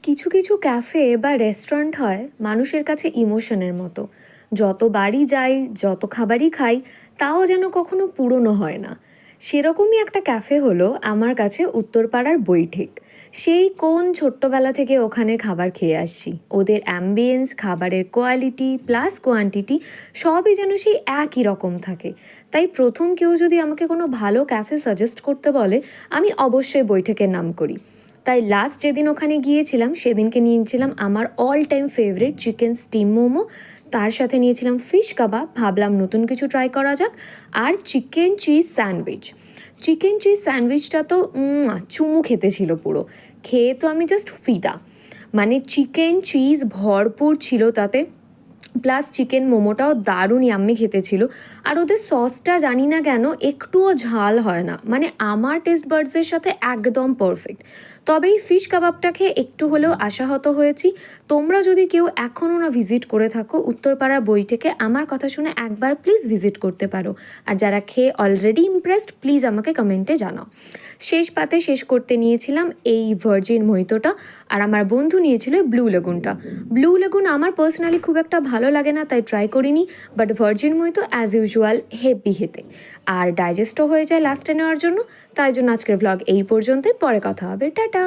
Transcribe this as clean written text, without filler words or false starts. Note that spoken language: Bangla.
কিছু কিছু ক্যাফে বা রেস্টুরেন্ট হয় মানুষের কাছে ইমোশনের মতো। যতবারই যাই, যত খাবারই খাই, তাও যেন কখনো পুরনো হয় না। সেরকমই একটা ক্যাফে হলো আমার কাছে উত্তরপাড়ার বৈঠিক। সেই কোন ছোট্টবেলা থেকে ওখানে খাবার খেয়ে আসছি। ওদের অ্যাম্বিয়েন্স, খাবারের কোয়ালিটি প্লাস কোয়ান্টিটি সবই যেন সেই একই রকম থাকে। তাই প্রথম কেউ যদি আমাকে কোনো ভালো ক্যাফে সাজেস্ট করতে বলে, আমি অবশ্যই বৈঠকের নাম করি। তাই লাস্ট যেদিন ওখানে গিয়েছিলাম সেদিনকে নিয়েছিলাম আমার all time favourite chicken steam momo, তার সাথে নিয়েছিলাম ফিশ কাবাব, ভাবলাম নতুন কিছু ট্রাই করা যাক, আর chicken cheese sandwich. Chicken cheese স্যান্ডউইচটা তো চুমু খেতে ছিল পুরো। খেয়ে তো আমি জাস্ট ফিদা। মানে চিকেন চিজ ভরপুর ছিল তাতে, প্লাস চিকেন মোমোটাও দারুণ ইয়াম্মি খেতে ছিল। আর ওদের সসটা জানি না কেন একটুও ঝাল হয় না, মানে আমার টেস্ট বাডসের সাথে একদম পারফেক্ট। তবে এই ফিশ কাবাবটা খেয়ে একটু হলেও আশাহত হয়েছি। তোমরা যদি কেউ এখনও না ভিজিট করে থাকো উত্তরপাড়া বইটেকে, আমার কথা শুনে একবার প্লিজ ভিজিট করতে পারো। আর যারা খেয়ে অলরেডি ইমপ্রেসড, প্লিজ আমাকে কমেন্টে জানাও। শেষ পাতে শেষ করতে নিয়েছিলাম এই ভার্জিন মোহিতোটা, আর আমার বন্ধু নিয়েছিল ব্লু লেগুনটা। ব্লু লেগুন আমার পার্সোনালি খুব একটা ভালো লাগে না, তাই ট্রাই করিনি। But virgin mojito as usual heavy খেতে, আর ডাইজেস্টও হয়ে যায় লাস্টে নেওয়ার জন্য। তাই জন্য আজকের ভ্লগ এই পর্যন্তই, পরে কথা হবে, টাটা।